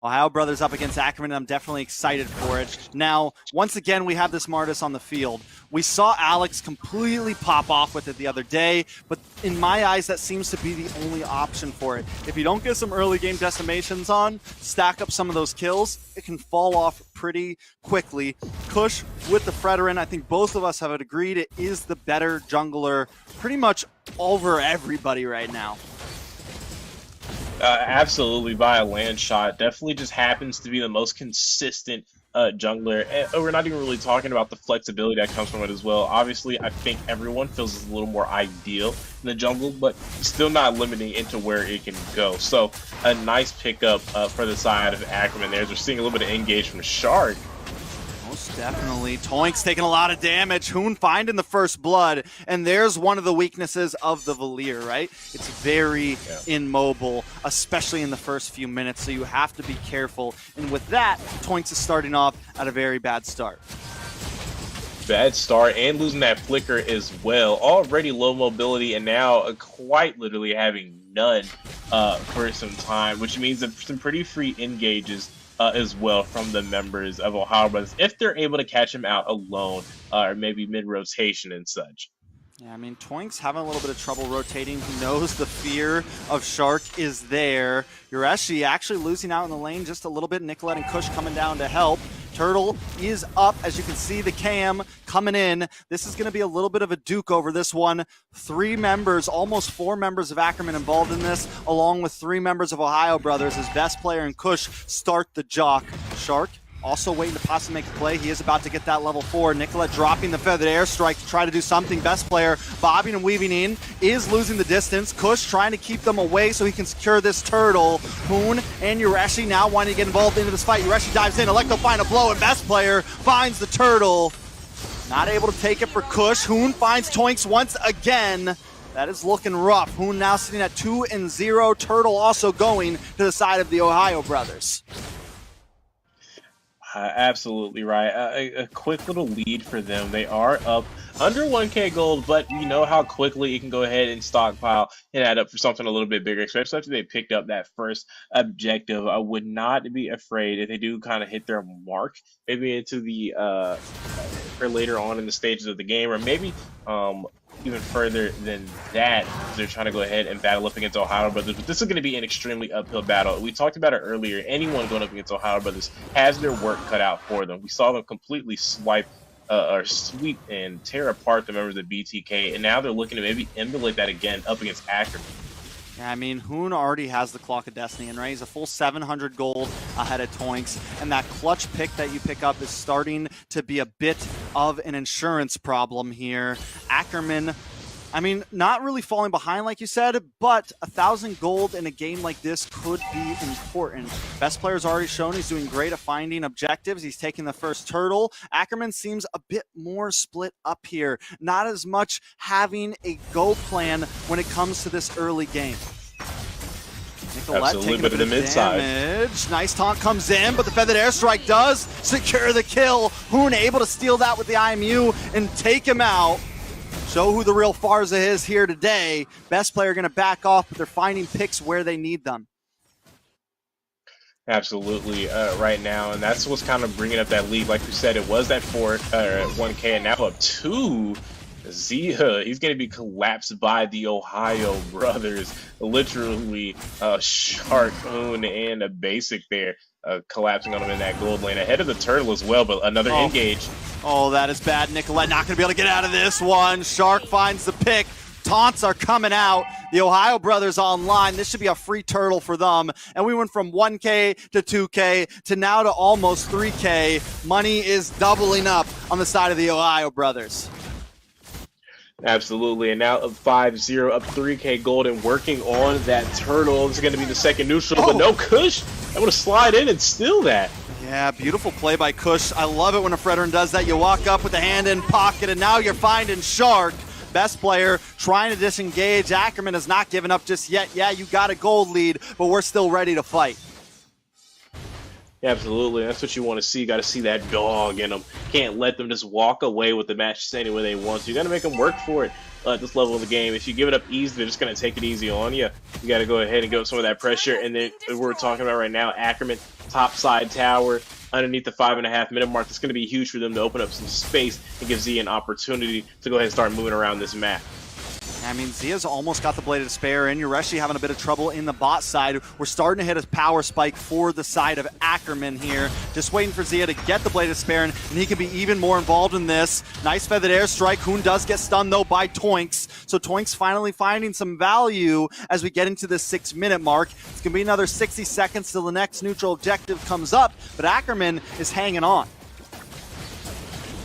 Ohio Brothers up against ACKERMAN, and I'm definitely excited for it. Now, once again, we have this Martis on the field. We saw Alex completely pop off with it the other day, but in my eyes, that seems to be the only option for it. If you don't get some early game decimations on, stack up some of those kills, it can fall off pretty quickly. Kush with the Fredorin, I think both of us have agreed it is the better jungler pretty much over everybody right now. Absolutely, by a land shot. Definitely just happens to be the most consistent jungler. And we're not even really talking about the flexibility that comes from it as well. Obviously, I think everyone feels it's a little more ideal in the jungle, but still not limiting into where it can go. So a nice pickup for the side of ACKERMAN there. We're seeing a little bit of engage from Shark. Most definitely. Toink's taking a lot of damage. Hoon finding the first blood. And there's one of the weaknesses of the Valier, right? It's very immobile, especially in the first few minutes. So you have to be careful. And with that, Toinks is starting off at a very bad start. Bad start and losing that flicker as well. Already low mobility and now quite literally having none for some time, which means that some pretty free engages as well from the members of Ohio Brothers if they're able to catch him out alone or maybe mid-rotation and such. Yeah, I mean, Toink's having a little bit of trouble rotating. He knows the fear of Shark is there. Yureshi actually losing out in the lane just a little bit. Nicolette and Kush coming down to help. Turtle is up, as you can see the cam coming in. This is going to be a little bit of a duke over this one. 3 members, almost 4 members of ACKERMAN involved in this, along with 3 members of Ohio Brothers as Best Player and Kush start the jock. Shark also waiting to possibly make a play. He is about to get that level 4. Nicolette dropping the feathered airstrike to try to do something. Best Player bobbing and weaving in, is losing the distance. Kush trying to keep them away so he can secure this turtle. Hoon and Yureshi now wanting to get involved into this fight. Yureshi dives in, Electo find a blow, and Best Player finds the turtle. Not able to take it for Kush. Hoon finds Toinks once again. That is looking rough. Hoon now sitting at 2-0. Turtle also going to the side of the Ohio Brothers. Absolutely right. A quick little lead for them. They are up under 1K gold, but you know how quickly you can go ahead and stockpile and add up for something a little bit bigger, especially after they picked up that first objective. I would not be afraid if they do kind of hit their mark, maybe into the for later on in the stages of the game, or maybe even further than that. They're trying to go ahead and battle up against Ohio Brothers, but this is going to be an extremely uphill battle. We talked about it earlier. Anyone going up against Ohio Brothers has their work cut out for them. We saw them completely swipe or sweep and tear apart the members of BTK, and now they're looking to maybe emulate that again up against ACKERMAN. Yeah, I mean, Hoon already has the Clock of Destiny, and right, he's a full 700 gold ahead of Toinks, and that clutch pick that you pick up is starting to be a bit of an insurance problem here. ACKERMAN, I mean, not really falling behind like you said, but 1,000 gold in a game like this could be important. Best Player's already shown he's doing great at finding objectives. He's taking the first turtle. ACKERMAN seems a bit more split up here. Not as much having a go plan when it comes to this early game. Nicolette taking a bit of damage. Nice taunt comes in, but the feathered airstrike does secure the kill. Hoon able to steal that with the IMU and take him out. Show who the real Farza is here today. Best Player going to back off, but they're finding picks where they need them. Absolutely, right now, and that's what's kind of bringing up that lead. Like you said, it was that 1K, and now up 2. Zia, he's going to be collapsed by the Ohio Brothers. Literally, Shark, Hoon, and a Basic there. Collapsing on him in that gold lane ahead of the turtle as well, but another engage. Oh, that is bad. Nicolette not going to be able to get out of this one. Shark finds the pick. Taunts are coming out. The Ohio Brothers online. This should be a free turtle for them. And we went from 1K to 2K to now to almost 3K. Money is doubling up on the side of the Ohio Brothers. Absolutely, and now up 5-0, up 3K gold, and working on that turtle. This is going to be the second neutral, but no Kush. I'm going to slide in and steal that. Yeah, beautiful play by Kush. I love it when a Fredorin does that. You walk up with the hand in pocket, and now you're finding Shark. Best Player trying to disengage. ACKERMAN has not given up just yet. Yeah, you got a gold lead, but we're still ready to fight. Yeah, absolutely. That's what you want to see. You got to see that dog in them. Can't let them just walk away with the match any way they want to. You got to make them work for it. at this level of the game. If you give it up easy, they're just going to take it easy on you. You got to go ahead and go with some of that pressure. And then we're talking about right now, Ackerman, top side tower, underneath the 5.5-minute mark. That's going to be huge for them to open up some space and give Z an opportunity to go ahead and start moving around this map. I mean, Zia's almost got the Blade of Despair in. Yureshi having a bit of trouble in the bot side. We're starting to hit a power spike for the side of Ackerman here. Just waiting for Zia to get the Blade of Despair, and he can be even more involved in this. Nice feathered airstrike. Hoon does get stunned, though, by Toinks. So Toinks finally finding some value as we get into the 6-minute mark. It's going to be another 60 seconds till the next neutral objective comes up, but Ackerman is hanging on.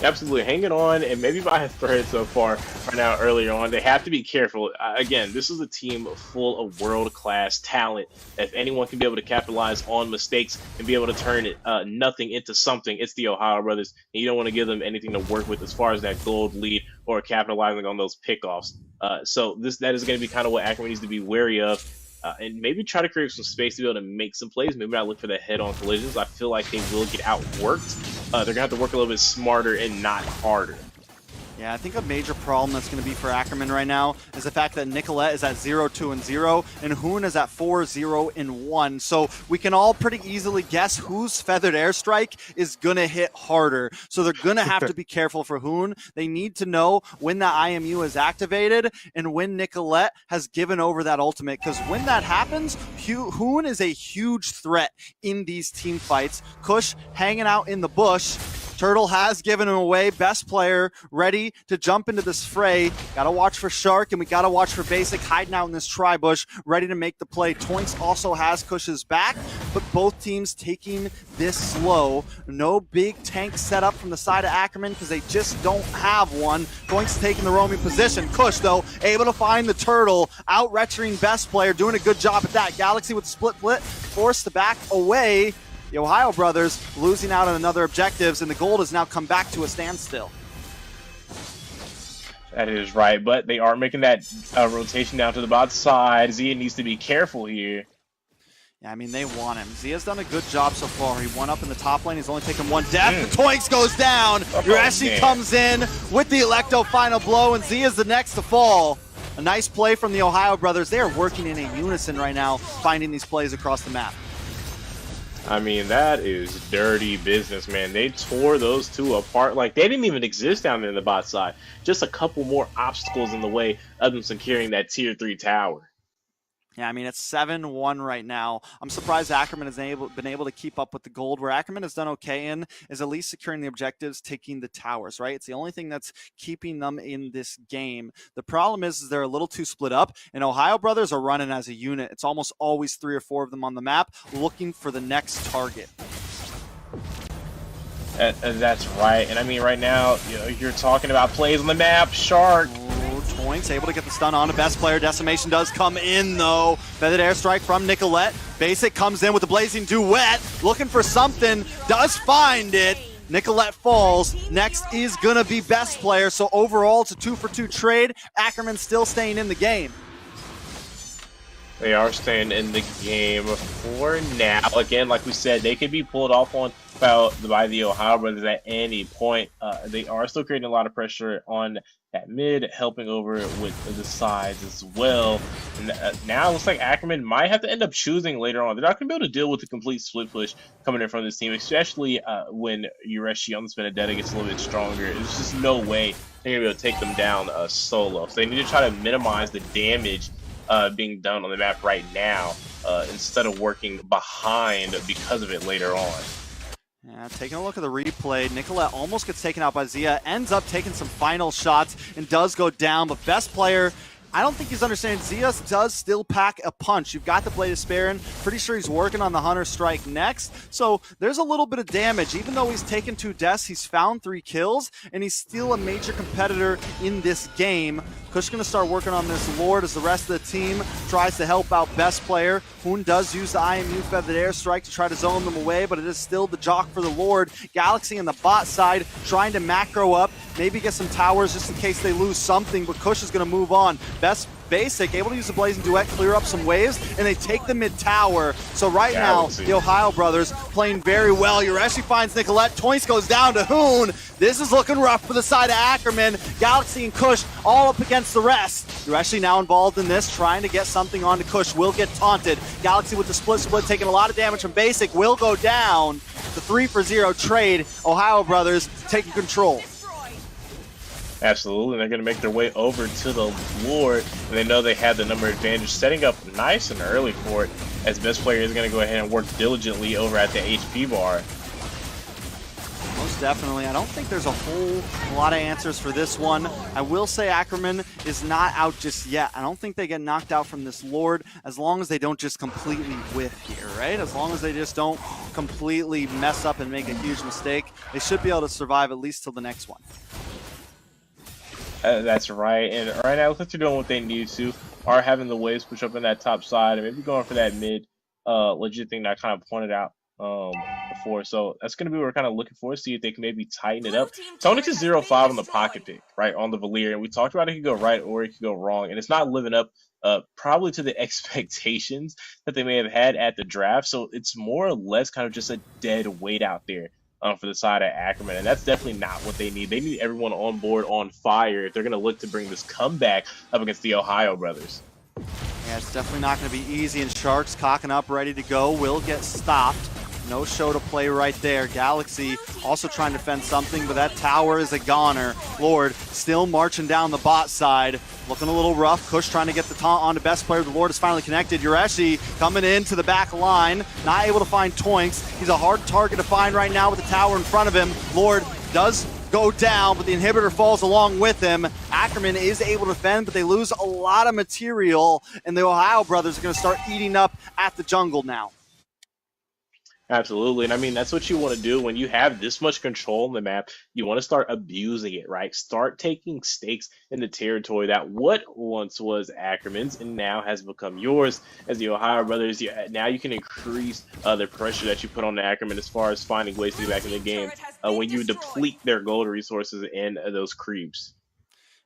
Absolutely hanging on, and maybe by a thread so far right now earlier on. They have to be careful. Again, this is a team full of world-class talent. If anyone can be able to capitalize on mistakes and be able to turn it nothing into something, it's the Ohio brothers. And you don't want to give them anything to work with as far as that gold lead or capitalizing on those pickoffs. So that is going to be kind of what Ackerman needs to be wary of. And maybe try to create some space to be able to make some plays. Maybe not look for the head-on collisions. I feel like they will get outworked. They're going to have to work a little bit smarter and not harder. Yeah, I think a major problem that's going to be for Ackerman right now is the fact that Nicolette is at 0-2-0 and Hoon is at 4-0-1. So we can all pretty easily guess whose feathered airstrike is going to hit harder. So they're going to have to be careful for Hoon. They need to know when that IMU is activated and when Nicolette has given over that ultimate, because when that happens, Hoon is a huge threat in these team fights. Kush hanging out in the bush. Turtle has given him away. Best player ready to jump into this fray. Got to watch for Shark, and we got to watch for Basic hiding out in this tri-bush, ready to make the play. Toinks also has Kush's back, but both teams taking this slow. No big tank set up from the side of Ackerman because they just don't have one. Toinks taking the roaming position. Kush, though, able to find the Turtle. Out-retching Best player, doing a good job at that. Galaxy with split forced to back away. The Ohio brothers losing out on another objectives, and the gold has now come back to a standstill. That is right, but they are making that rotation down to the bot side. Zia needs to be careful here. Yeah, I mean, they want him. Zia's done a good job so far. He won up in the top lane. He's only taken one death. The Toinks goes down. Yureshi comes in with the Electo final blow, and Zia's the next to fall. A nice play from the Ohio brothers. They are working in a unison right now, finding these plays across the map. I mean, that is dirty business, man. They tore those two apart. Like, they didn't even exist down there in the bot side. Just a couple more obstacles in the way of them securing that tier 3 tower. Yeah, I mean, it's 7-1 right now. I'm surprised Ackerman has been able to keep up with the gold. Where Ackerman has done okay in is at least securing the objectives, taking the towers, right? It's the only thing that's keeping them in this game. The problem is they're a little too split up, and Ohio brothers are running as a unit. It's almost always 3 or 4 of them on the map looking for the next target. That's right. And I mean, right now, you're talking about plays on the map. Shark. Toinks able to get the stun on a Best player. Decimation does come in, though. Feathered airstrike from Nicolette. Basic comes in with the blazing duet. Looking for something. Does find it. Nicolette falls. Next is going to be Best player. So overall, it's a 2-for-2 trade. Ackerman still staying in the game. They are staying in the game for now. Again, like we said, they could be pulled off on by the Ohio brothers at any point. They are still creating a lot of pressure on that mid, helping over with the sides as well. And now it looks like Ackerman might have to end up choosing later on. They're not going to be able to deal with the complete split push coming in from this team, especially when Yureshi on this Benedetta gets a little bit stronger. There's just no way they're going to be able to take them down solo. So they need to try to minimize the damage being done on the map right now instead of working behind because of it later on. Yeah, taking a look at the replay, Nicolette almost gets taken out by Zia, ends up taking some final shots and does go down, but Best player, I don't think he's understanding. Zia does still pack a punch. You've got the Blade of Despair. Pretty sure he's working on the Hunter Strike next. So there's a little bit of damage. Even though he's taken 2 deaths, he's found 3 kills, and he's still a major competitor in this game. Kush going to start working on this Lord as the rest of the team tries to help out Best player. Hoon does use the IMU Feathered Airstrike to try to zone them away, but it is still the jock for the Lord. Galaxy in the bot side trying to macro up, maybe get some towers just in case they lose something, but Kush is going to move on. Best Basic able to use the Blazing Duet, clear up some waves, and they take the mid tower. So right now, the Ohio brothers playing very well. Yureshi finds Nicolette. Toinks goes down to Hoon. This is looking rough for the side of ACKERMAN. Galaxy and Kush all up against the rest. Yureshi now involved in this, trying to get something onto Kush. Will get taunted. Galaxy with the split, taking a lot of damage from Basic. Will go down. The 3-for-0 trade. Ohio brothers taking control. Absolutely, they're going to make their way over to the Lord, and they know they have the number advantage, setting up nice and early for it, as best player is going to go ahead and work diligently over at the HP bar. Most definitely. I don't think there's a whole lot of answers for this one. I will say ACKERMAN is not out just yet. I don't think they get knocked out from this Lord as long as they don't just completely whiff here, right? As long as they just don't completely mess up and make a huge mistake, they should be able to survive at least till the next one. That's right, and right now, looks like they're doing what they need to, are having the waves push up in that top side, and maybe going for that mid legit thing that I kind of pointed out before. So that's going to be what we're kind of looking for, see if they can maybe tighten it up. Tonic is 0-5 on the pocket pick, right, on the Valier, and we talked about it could go right or it could go wrong, and it's not living up probably to the expectations that they may have had at the draft, so it's more or less kind of just a dead weight out there. For the side of ACKERMAN, and that's definitely not what they need. They need everyone on board, on fire, if they're going to look to bring this comeback up against the Ohio brothers. Yeah, it's definitely not going to be easy, and Sharks cocking up, ready to go, will get stopped. No show to play right there. Galaxy also trying to defend something, but that tower is a goner. Lord still marching down the bot side. Looking a little rough. Kush trying to get the taunt on the best player. The Lord is finally connected. Yureshi coming into the back line. Not able to find Toinks. He's a hard target to find right now with the tower in front of him. Lord does go down, but the inhibitor falls along with him. ACKERMAN is able to defend, but they lose a lot of material, and the Ohio brothers are going to start eating up at the jungle now. Absolutely, and I mean, that's what you want to do when you have this much control on the map. You want to start abusing it, right? Start taking stakes in the territory that what once was ACKERMAN's and now has become yours as the Ohio brothers. Now you can increase the pressure that you put on the ACKERMAN as far as finding ways to get back in the game when you deplete their gold resources and those creeps.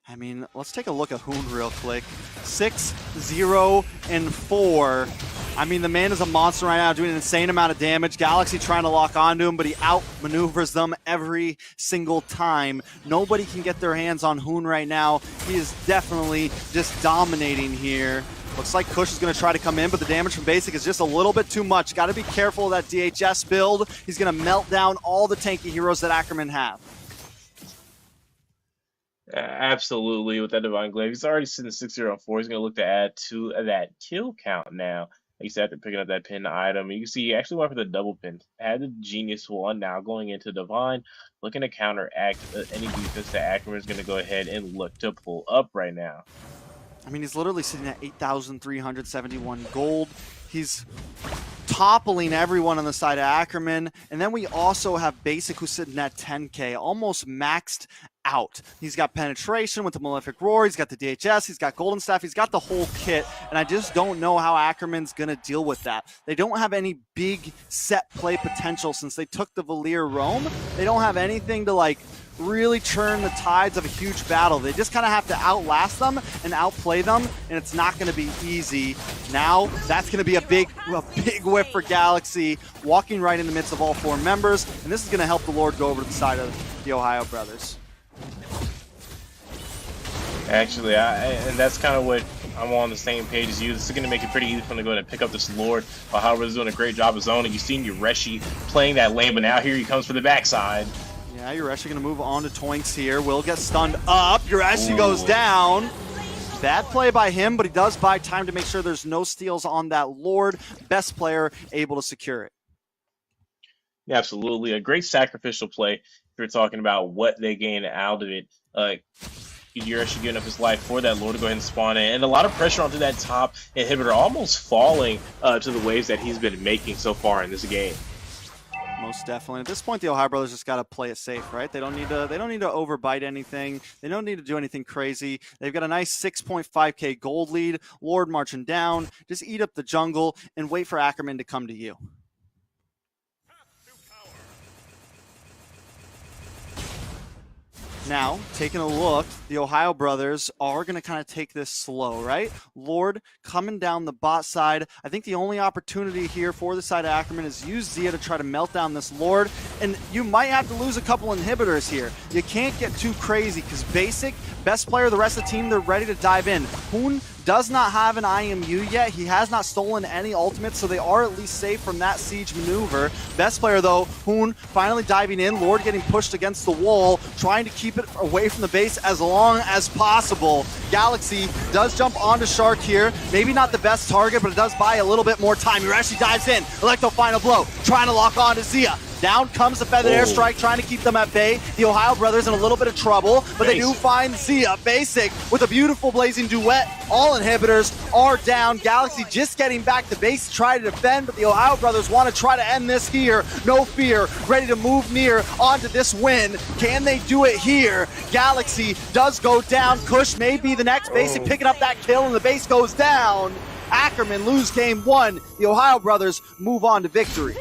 I mean, let's take a look at Hoon real quick. 6-0-4. I mean, the man is a monster right now, doing an insane amount of damage. Galaxy trying to lock onto him, but he outmaneuvers them every single time. Nobody can get their hands on Hoon right now. He is definitely just dominating here. Looks like Kush is going to try to come in, but the damage from Basic is just a little bit too much. Got to be careful of that DHS build. He's going to melt down all the tanky heroes that ACKERMAN have. Absolutely, with that Divine Glaive. He's already sitting 6-0-4. He's going to look to add to that kill count now. He said after picking up that pin item. You can see he actually went for the double pin. Had the Genius one, now going into Divine, looking to counteract any defense that ACKERMAN is going to go ahead and look to pull up right now. I mean, he's literally sitting at 8,371 gold. He's toppling everyone on the side of ACKERMAN. And then we also have Basic, who's sitting at 10K, almost maxed out. He's got penetration with the Malefic Roar, he's got the DHS, he's got Golden Staff, he's got the whole kit, and I just don't know how ACKERMAN's going to deal with that. They don't have any big set play potential since they took the Valier Roam. They don't have anything to like really churn the tides of a huge battle. They just kind of have to outlast them and outplay them, and it's not going to be easy. Now, that's going to be a big whiff for Galaxy, walking right in the midst of all four members, and this is going to help the Lord go over to the side of the Ohio brothers. Actually, and that's kind of what I'm on the same page as you. This is going to make it pretty easy for them to go ahead and pick up this Lord. Ohio is doing a great job of zoning. You've seen Yureshi playing that lane, but now here he comes for the backside. Yeah, Yureshi going to move on to Toinks here. Will get stunned up. Yureshi goes down. Bad play by him, but he does buy time to make sure there's no steals on that Lord. Best player able to secure it. Yeah, absolutely. A great sacrificial play if you're talking about what they gain out of it. Yureshi giving up his life for that Lord to go ahead and spawn in. And a lot of pressure onto that top inhibitor, almost falling to the waves that he's been making so far in this game. Most definitely. At this point, the Ohio brothers just got to play it safe, right? They don't need to overbite anything. They don't need to do anything crazy. They've got a nice 6.5K gold lead. Lord marching down. Just eat up the jungle and wait for ACKERMAN to come to you. Now, taking a look, the Ohio brothers are going to kind of take this slow, right? Lord coming down the bot side. I think the only opportunity here for the side of ACKERMAN is use Zia to try to melt down this Lord. And you might have to lose a couple inhibitors here. You can't get too crazy because Basic, best player of the rest of the team, they're ready to dive in. Hoon does not have an IMU yet. He has not stolen any ultimates, so they are at least safe from that siege maneuver. Best player, though, Hoon finally diving in. Lord getting pushed against the wall, trying to keep it away from the base as long as possible. Galaxy does jump onto Shark here. Maybe not the best target, but it does buy a little bit more time. Urashi dives in. Electro final blow, trying to lock on to Zia. Down comes the feathered airstrike, trying to keep them at bay. The Ohio brothers in a little bit of trouble, but they do find Zia. Basic with a beautiful blazing duet. All inhibitors are down. Galaxy just getting back to base to try to defend, but the Ohio brothers want to try to end this here. No fear, ready to move near onto this win. Can they do it here? Galaxy does go down. Kush may be the next. Basic picking up that kill, and the base goes down. ACKERMAN lose game one. The Ohio brothers move on to victory.